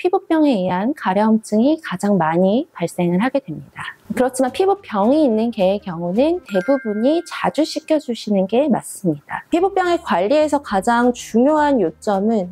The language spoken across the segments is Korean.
피부병에 의한 가려움증이 가장 많이 발생을 하게 됩니다. 그렇지만 피부병이 있는 개의 경우는 대부분이 자주 씻겨주시는 게 맞습니다. 피부병의 관리에서 가장 중요한 요점은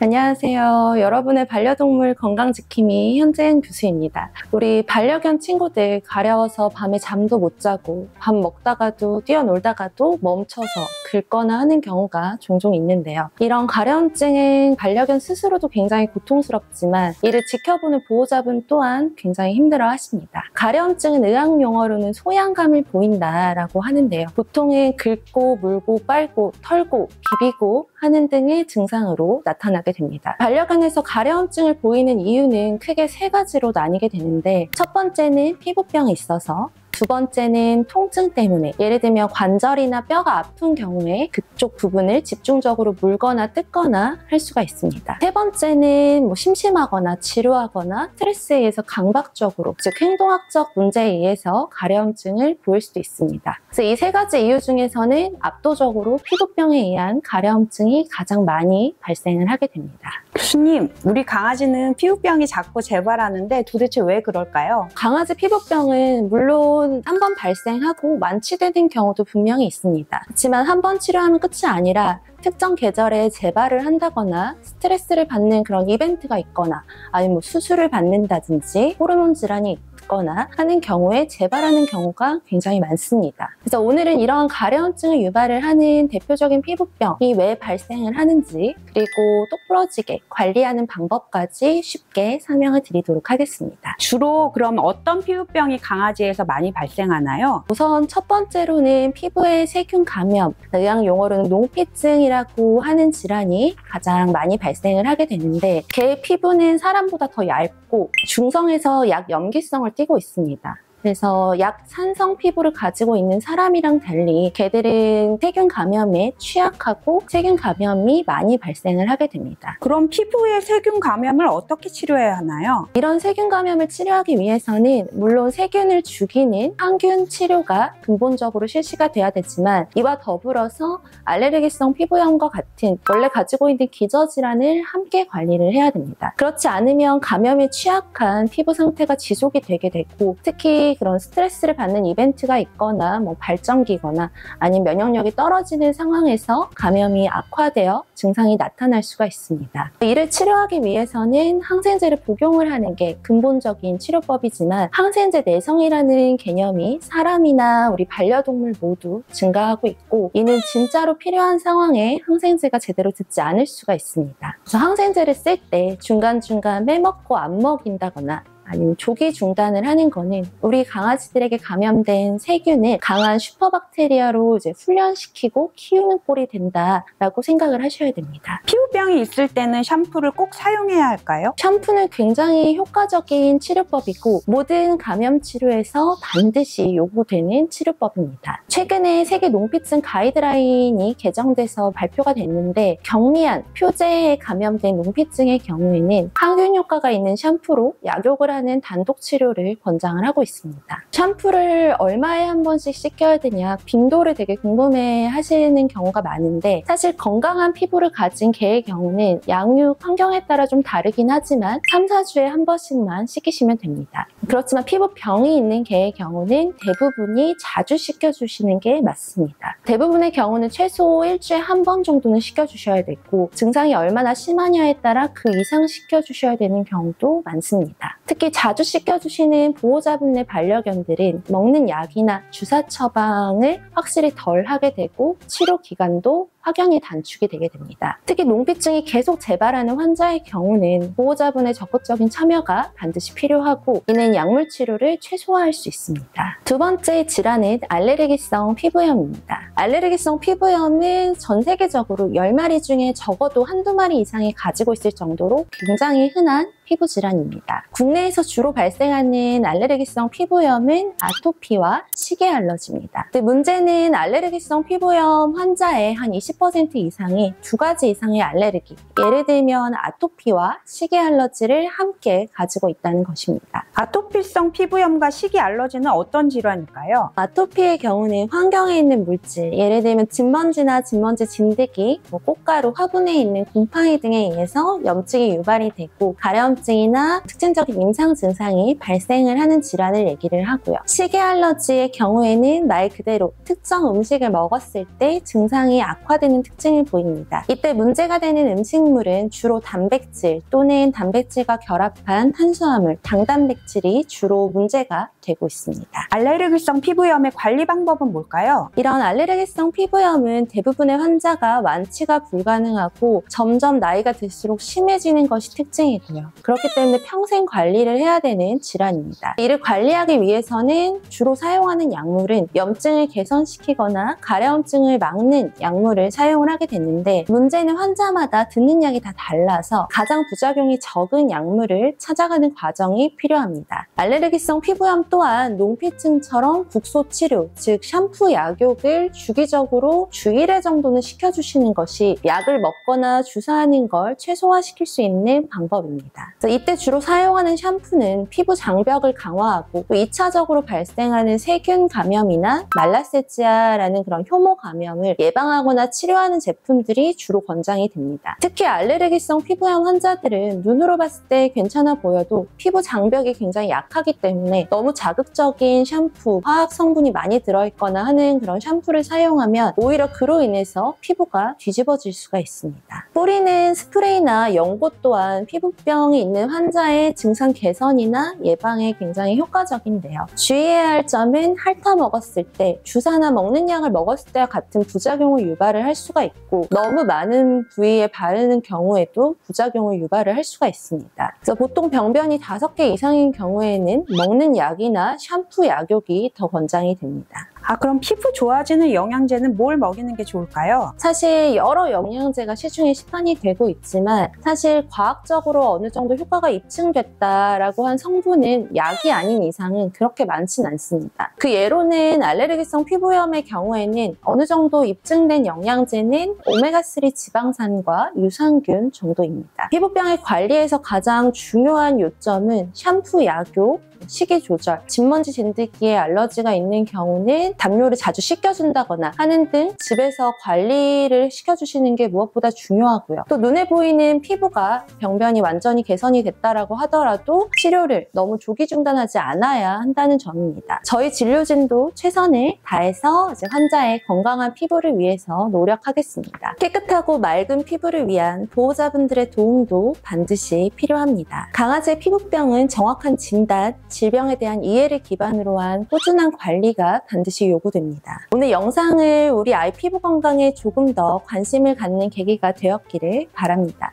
안녕하세요. 여러분의 반려동물 건강지킴이 현재은 교수입니다. 우리 반려견 친구들 가려워서 밤에 잠도 못 자고 밥 먹다가도 뛰어놀다가도 멈춰서 긁거나 하는 경우가 종종 있는데요. 이런 가려움증은 반려견 스스로도 굉장히 고통스럽지만 이를 지켜보는 보호자분 또한 굉장히 힘들어 하십니다. 가려움증은 의학용어로는 소양감을 보인다라고 하는데요. 보통은 긁고 물고 빨고 털고 비비고 하는 등의 증상으로 나타나게 됩니다. 반려견에서 가려움증을 보이는 이유는 크게 세 가지로 나뉘게 되는데, 첫 번째는 피부병이 있어서, 두 번째는 통증 때문에, 예를 들면 관절이나 뼈가 아픈 경우에 그쪽 부분을 집중적으로 물거나 뜯거나 할 수가 있습니다. 세 번째는 심심하거나 지루하거나 스트레스에 의해서 강박적으로, 즉 행동학적 문제에 의해서 가려움증을 보일 수도 있습니다. 그래서 이 세 가지 이유 중에서는 압도적으로 피부병에 의한 가려움증이 가장 많이 발생을 하게 됩니다. 교수님, 우리 강아지는 피부병이 자꾸 재발하는데 도대체 왜 그럴까요? 강아지 피부병은 물론 한 번 발생하고 완치되는 경우도 분명히 있습니다. 그렇지만 한 번 치료하면 끝이 아니라 특정 계절에 재발을 한다거나 스트레스를 받는 그런 이벤트가 있거나 아니면 수술을 받는다든지 호르몬 질환이 있거나 하는 경우에 재발하는 경우가 굉장히 많습니다. 그래서 오늘은 이러한 가려움증을 유발을 하는 대표적인 피부병이 왜 발생을 하는지, 그리고 똑부러지게 관리하는 방법까지 쉽게 설명을 드리도록 하겠습니다. 주로 그럼 어떤 피부병이 강아지에서 많이 발생하나요? 우선 첫 번째로는 피부의 세균 감염, 의학 용어로는 농피증이라고 하는 질환이 가장 많이 발생을 하게 되는데, 개의 피부는 사람보다 더 얇고 중성에서 약 염기성을 띠고 있습니다. 그래서 약 산성 피부를 가지고 있는 사람이랑 달리 개들은 세균 감염에 취약하고 세균 감염이 많이 발생을 하게 됩니다. 그럼 피부의 세균 감염을 어떻게 치료해야 하나요? 이런 세균 감염을 치료하기 위해서는 물론 세균을 죽이는 항균 치료가 근본적으로 실시가 돼야 되지만, 이와 더불어서 알레르기성 피부염과 같은 원래 가지고 있는 기저질환을 함께 관리를 해야 됩니다. 그렇지 않으면 감염에 취약한 피부 상태가 지속이 되게 되고, 특히 그런 스트레스를 받는 이벤트가 있거나 발정기거나 아니면 면역력이 떨어지는 상황에서 감염이 악화되어 증상이 나타날 수가 있습니다. 이를 치료하기 위해서는 항생제를 복용을 하는 게 근본적인 치료법이지만, 항생제 내성이라는 개념이 사람이나 우리 반려동물 모두 증가하고 있고, 이는 진짜로 필요한 상황에 항생제가 제대로 듣지 않을 수가 있습니다. 그래서 항생제를 쓸 때 중간중간 빼먹고 안 먹인다거나 아니면 조기 중단을 하는 거는 우리 강아지들에게 감염된 세균을 강한 슈퍼박테리아로 훈련시키고 키우는 꼴이 된다라고 생각을 하셔야 됩니다. 피부병이 있을 때는 샴푸를 꼭 사용해야 할까요? 샴푸는 굉장히 효과적인 치료법이고 모든 감염 치료에서 반드시 요구되는 치료법입니다. 최근에 세계 농피증 가이드라인이 개정돼서 발표가 됐는데, 경미한 표제에 감염된 농피증의 경우에는 항균 효과가 있는 샴푸로 약욕을 하는 단독 치료를 권장을 하고 있습니다. 샴푸를 얼마에 한 번씩 씻겨야 되냐, 빈도를 되게 궁금해 하시는 경우가 많은데, 사실 건강한 피부를 가진 개의 경우는 양육 환경에 따라 좀 다르긴 하지만 3, 4주에 한 번씩만 씻기시면 됩니다. 그렇지만 피부병이 있는 개의 경우는 대부분이 자주 씻겨주시는 게 맞습니다. 대부분의 경우는 최소 일주일에 한 번 정도는 씻겨주셔야 되고, 증상이 얼마나 심하냐에 따라 그 이상 씻겨주셔야 되는 경우도 많습니다. 특히 자주 씻겨주시는 보호자분의 반려견들은 먹는 약이나 주사 처방을 확실히 덜 하게 되고 치료 기간도 확연히 단축이 되게 됩니다. 특히 농피증이 계속 재발하는 환자의 경우는 보호자분의 적극적인 참여가 반드시 필요하고, 이는 약물 치료를 최소화할 수 있습니다. 두 번째 질환은 알레르기성 피부염입니다. 알레르기성 피부염은 전 세계적으로 10마리 중에 적어도 한두 마리 이상이 가지고 있을 정도로 굉장히 흔한 피부 질환입니다. 국내에서 주로 발생하는 알레르기성 피부염은 아토피와 시계 알러지입니다. 근데 문제는 알레르기성 피부염 환자의 한 20% 이상이 두 가지 이상의 알레르기, 예를 들면 아토피와 시계 알러지를 함께 가지고 있다는 것입니다. 아토피성 피부염과 시기 알러지는 어떤 질환일까요? 아토피의 경우는 환경에 있는 물질, 예를 들면 진먼지나 진먼지 진드기, 꽃가루, 화분에 있는 곰팡이 등에 의해서 염증이 유발이 되고 가려움증이나 특징적인 임상 증상이 발생을 하는 질환을 얘기를 하고요. 시계 알러지의 경우에는 말 그대로 특정 음식을 먹었을 때 증상이 악화되는 특징을 보입니다. 이때 문제가 되는 음식물은 주로 단백질 또는 단백질과 결합한 탄수화물, 당단백질이 주로 문제가 되고 있습니다. 알레르기성 피부염의 관리 방법은 뭘까요? 이런 알레르기성 피부염은 대부분의 환자가 완치가 불가능하고 점점 나이가 들수록 심해지는 것이 특징이고요. 그렇기 때문에 평생 관리를 해야 되는 질환입니다. 이를 관리하기 위해서는 주로 사용하는 약물은 염증을 개선시키거나 가려움증을 막는 약물을 사용을 하게 됐는데, 문제는 환자마다 듣는 약이 다 달라서 가장 부작용이 적은 약물을 찾아가는 과정이 필요합니다. 알레르기성 피부염 또한 농피증처럼 국소 치료, 즉 샴푸, 약욕을 주기적으로 주 1회 정도는 시켜주시는 것이 약을 먹거나 주사하는 걸 최소화시킬 수 있는 방법입니다. 이때 주로 사용하는 샴푸는 피부 장벽을 강화하고 또 2차적으로 발생하는 세균 감염이나 말라세지아라는 그런 효모 감염을 예방하거나 치료하는 제품들이 주로 권장이 됩니다. 특히 알레르기성 피부염 환자들은 눈으로 봤을 때 괜찮아 보여도 피부 장벽이 굉장히 약하기 때문에 너무 자극적인 샴푸, 화학 성분이 많이 들어있거나 하는 그런 샴푸를 사용하면 오히려 그로 인해서 피부가 뒤집어질 수가 있습니다. 뿌리는 스프레이나 연고 또한 피부병이 있는 환자의 증상 개선이나 예방에 굉장히 효과적인데요. 주의해야 할 점은 핥아 먹었을 때, 주사나 먹는 약을 먹었을 때와 같은 부작용을 유발을 할 수가 있고, 너무 많은 부위에 바르는 경우에도 부작용을 유발을 할 수가 있습니다. 그래서 보통 병변이 5개 이상인 경우에는 먹는 약이나 샴푸, 약욕이 더 권장이 됩니다. 그럼 피부 좋아지는 영양제는 뭘 먹이는 게 좋을까요? 사실 여러 영양제가 시중에 시판이 되고 있지만 사실 과학적으로 어느 정도 효과가 입증됐다라고 한 성분은 약이 아닌 이상은 그렇게 많진 않습니다. 그 예로는 알레르기성 피부염의 경우에는 어느 정도 입증된 영양제는 오메가3 지방산과 유산균 정도입니다. 피부병의 관리에서 가장 중요한 요점은 샴푸, 약욕, 식이 조절, 진먼지 진드기에 알러지가 있는 경우는 담요를 자주 씻겨준다거나 하는 등 집에서 관리를 시켜주시는 게 무엇보다 중요하고요. 또 눈에 보이는 피부가 병변이 완전히 개선이 됐다라고 하더라도 치료를 너무 조기 중단하지 않아야 한다는 점입니다. 저희 진료진도 최선을 다해서 환자의 건강한 피부를 위해서 노력하겠습니다. 깨끗하고 맑은 피부를 위한 보호자분들의 도움도 반드시 필요합니다. 강아지의 피부병은 정확한 진단, 질병에 대한 이해를 기반으로 한 꾸준한 관리가 반드시 요구됩니다. 오늘 영상을 우리 아이 피부 건강에 조금 더 관심을 갖는 계기가 되었기를 바랍니다.